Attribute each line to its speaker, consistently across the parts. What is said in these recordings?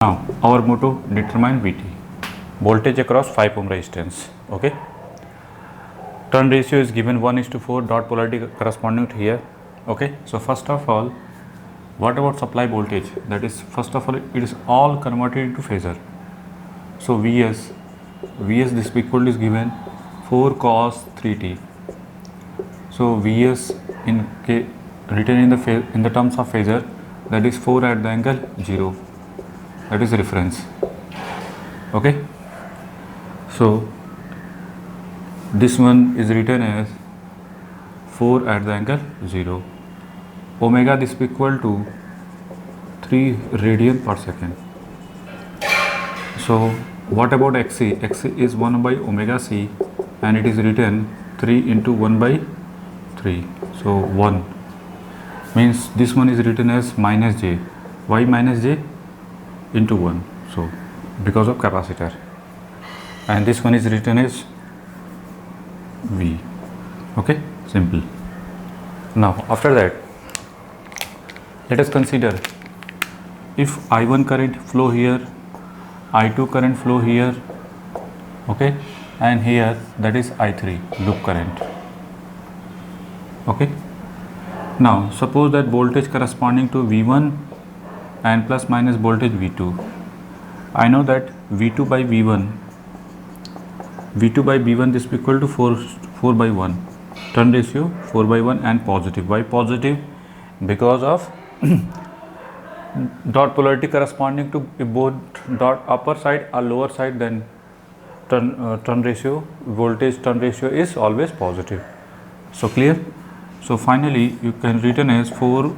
Speaker 1: Now our motto, determine VT, voltage across 5 ohm resistance. Okay, turn ratio is given 1:4, dot polarity corresponding to here. Okay, so first of all, what about supply voltage? That is, first of all, it is all converted into phasor. So Vs this equal is given 4 cos 3t. So Vs written in the terms of phasor, that is 4 at the angle 0. That is reference. Okay, so this one is written as 4 at the angle 0. Omega this equal to 3 radian per second. So what about Xc? Xc is 1 by omega c, and it is written 3 into 1 by 3. So 1 means this one is written as minus j. Why minus j? Into 1. So because of capacitor. And this one is written as V. Okay, simple. Now after that, let us consider if I1 current flow here, I2 current flow here, okay, and here that is I3 loop current. Okay, now suppose that voltage corresponding to V1 and plus minus voltage V2. I know that V2 by V1 this is equal to 4 by 1, turn ratio 4 by 1 and positive. Why positive? Because of dot polarity corresponding to both dot upper side or lower side, then turn ratio, voltage turn ratio is always positive. So clear? So finally you can written as 4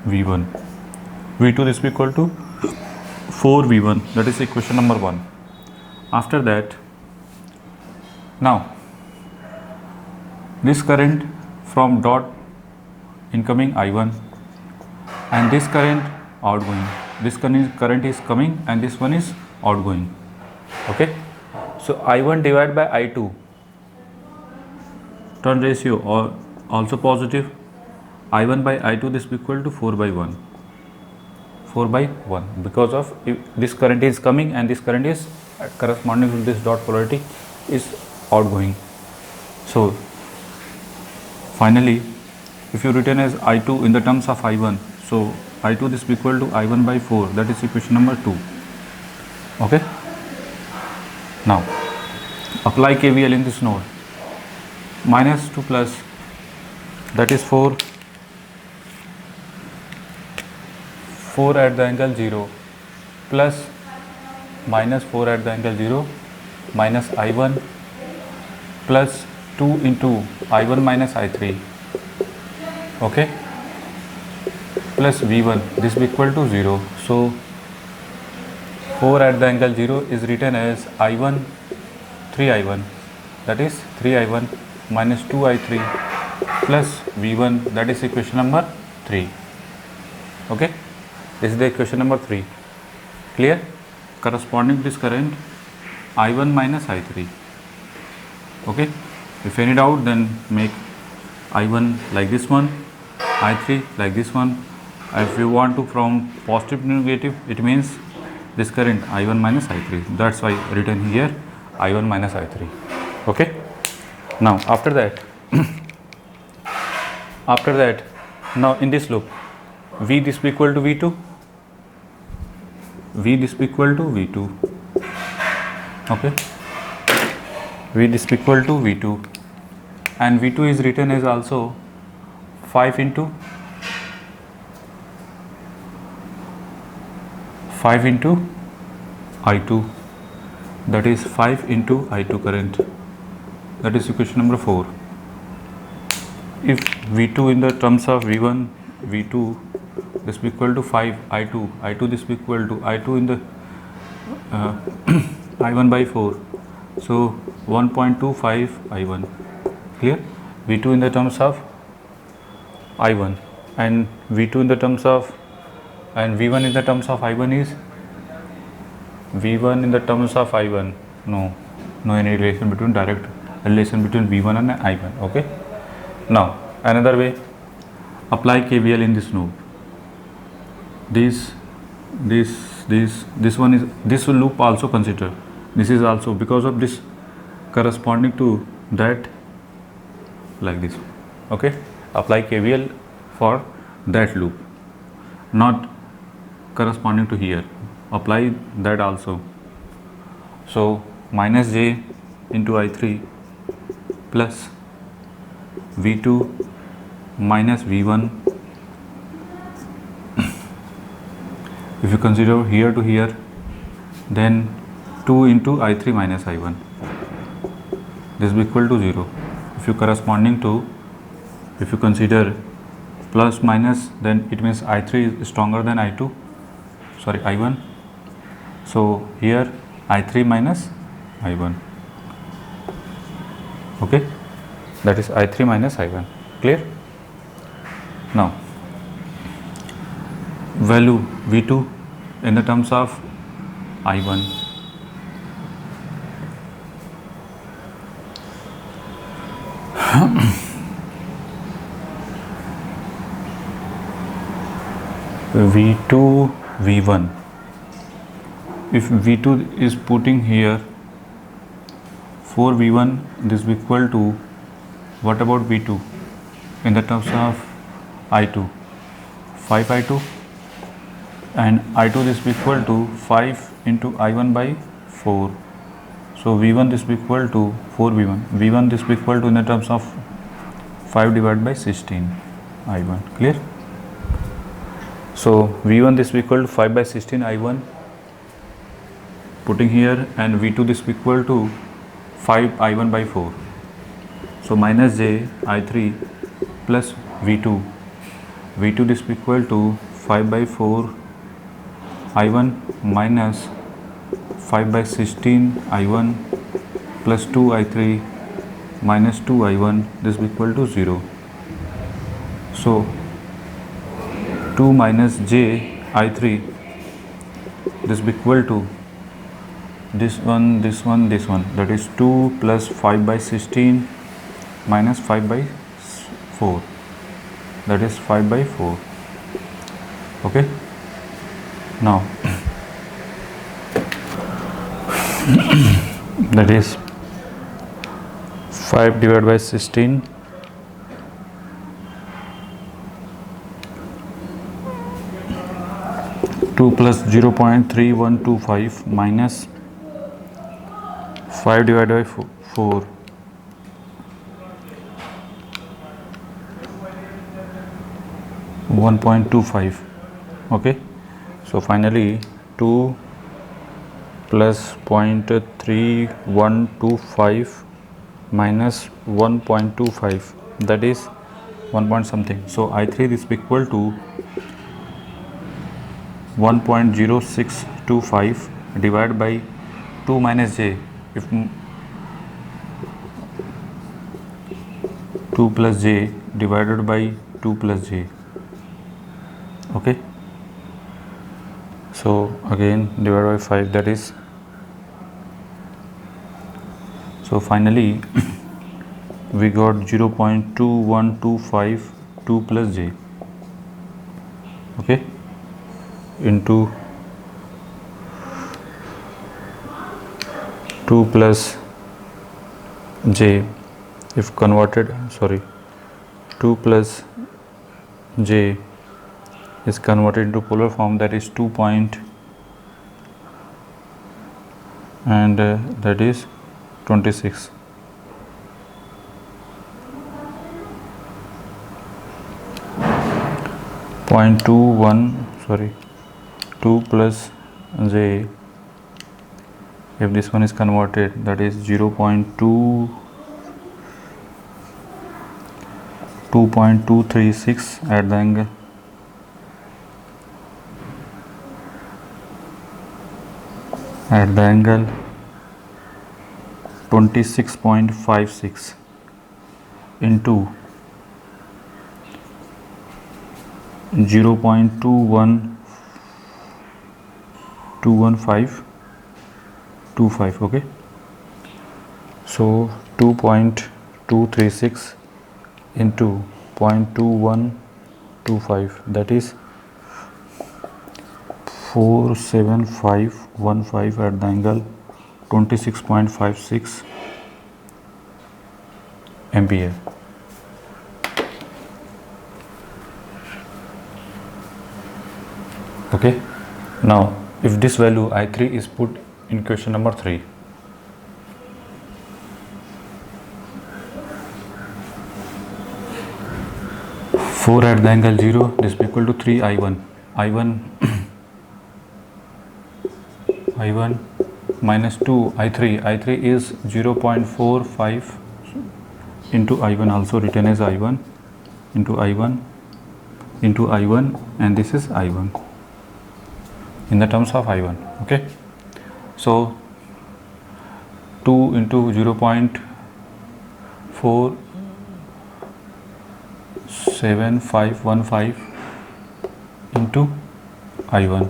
Speaker 1: V1. V2 is equal to 4 V1. That is equation number 1. After that, now this current from dot incoming I1 and this current outgoing. This current is coming and this one is outgoing. Okay, so I1 divided by I2, turn ratio or also positive. I1 by I2 this is equal to 4 by 1. 4 by 1 because of this current is coming and this current is corresponding to this dot polarity is outgoing. So finally, if you written as I2 in the terms of I1, so I2 this is equal to I1 by 4. That is equation number 2. Okay, now apply KVL in this node. Minus to plus, that is 4 at the angle 0 plus minus 4 at the angle 0 minus I1 plus 2 into I1 minus I3, okay, plus V1 this is equal to 0. So 4 at the angle 0 is written as I1 3I1, that is 3I1 minus 2I3 plus V1, that is equation number 3. Okay, this is the equation number 3. Clear? Corresponding to this current I1 minus I3. Okay, if any doubt, then make I1 like this one, I3 like this one. If you want to from positive to negative, it means this current I1 minus I3. That's why written here I1 minus I3. Okay, now after that now in this loop, V this equal to V2, V this equal to V2. Okay, V this equal to V2, and V2 is written as also 5 into I2, that is 5 into I2 current. That is equation number 4. If V2 in the terms of V1, V2 this is equal to 5 I2 this is equal to I2 in the I1 by 4, so 1.25 I1. Clear? V2 in the terms of I1 and V2 in the terms of, and V1 in the terms of I1 is V1 in the terms of I1, no any relation between direct relation between V1 and I1. Okay, now another way, apply KVL in this node. This this one is, this loop also consider, this is also because of this corresponding to that, like this. Okay, apply KVL for that loop, not corresponding to here, apply that also. So minus j into I3 plus V2 minus V1. If you consider here to here, then 2 into I3 minus I1, this will be equal to 0. If you corresponding to, if you consider plus minus, then it means I3 is stronger than I2, sorry I1. So here I3 minus I1. Okay, that is I3 minus I1. Clear? Now value V2 in the terms of I1. V2 V1. If V2 is putting here 4 V1, this will be equal to, what about V2 in the terms of I2? 5 I2, and I2 this will be equal to 5 into I1 by 4. So V1 this will be equal to 4 V1. V1 this will be equal to in the terms of 5 divided by 16 I1. Clear? So V1 this will be equal to 5 by 16 I1 putting here, and V2 this will be equal to 5 I1 by 4. So minus j I3 plus V2. V2 this will be equal to 5 by 4 I1 minus 5 by 16 I1 plus 2 I3 minus 2 I1, this will be equal to 0. So 2 minus j I3, this will be equal to this one, this one, this one, that is 2 plus 5 by 16 minus 5 by 4, that is 5 by 4. Okay, now that is 5 divided by 16 2 plus 0.3125 minus 5 divided by 4, 1.25. Okay, so finally 2 plus 0.3125 minus 1.25, that is 1 point something. So I3 this will be equal to 1.0625 divided by 2 minus j. If 2 plus j divided by 2 plus j. Okay, so again divided by 5, that is, so finally we got 0.2125 2 plus j, okay, into 2 plus j, if converted, sorry, 2 plus j is converted into polar form, that is 2 point, and that is 26. Point 21, sorry, 2 plus j, if this one is converted, that is 2.236 at the angle, at the angle 26.56 into 0.21525. Okay, so 2.236 into 0.2125, that is 47515 at the angle 26.56 ampere. Okay, now if this value I3 is put in question number 3, four at the angle 0, this is equal to 3 I1. I1 minus 2 I3 is 0.45 into I1, also written as I1 into I1 into I1, and this is I1 in the terms of I1. Okay, so 2 into 0.47515 into I1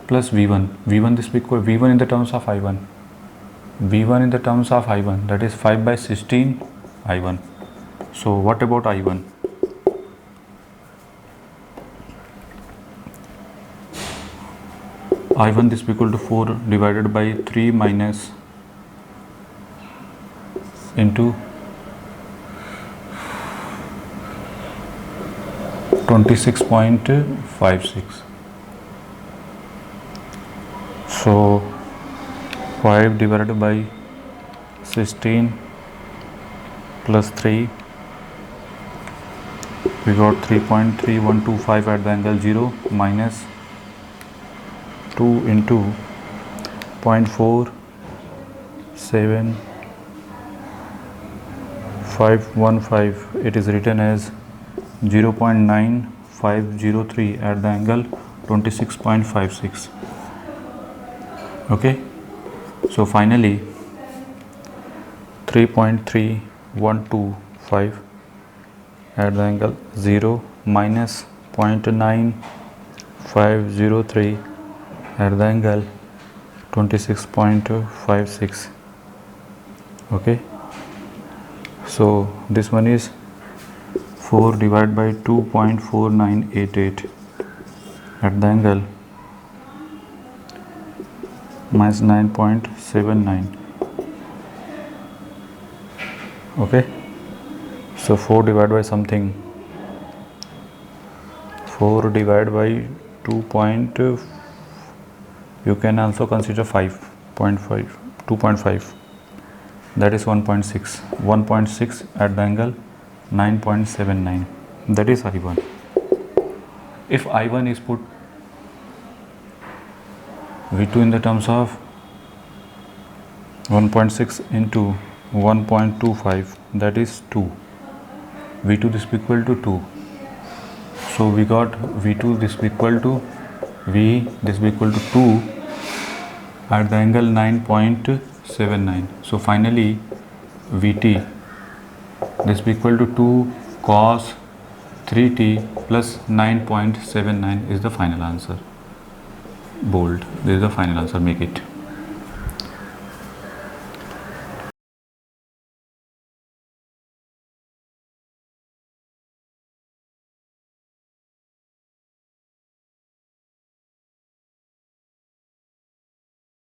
Speaker 1: plus V1. This is equal V1 in the terms of I1. V1 in the terms of I1, that is 5 by 16 I1. So what about I1? I1 this is equal to 4 divided by 3 minus into 26.56. So 5 divided by 16 plus 3, we got 3.3125 at the angle 0 minus 2 into 0.47515, it is written as 0.9503 at the angle 26.56. Okay, so finally 3.3125 at the angle 0 minus 0.9503 at the angle 26.56. Okay, so this one is 4 divided by 2.4988 at the angle minus 9.79. Okay, so 4 divided by something, 4 divided by 2 point, you can also consider 5.5, 2.5, that is 1.6 at the angle 9.79, that is I1. If I1 is put V2 in the terms of 1.6 into 1.25, that is 2. V2 this is equal to 2. So we got V2 this is equal to V this is equal to 2 at the angle 9.79. So finally Vt this is equal to 2 cos 3t plus 9.79 is the final answer. Bold, this is the final answer, make it.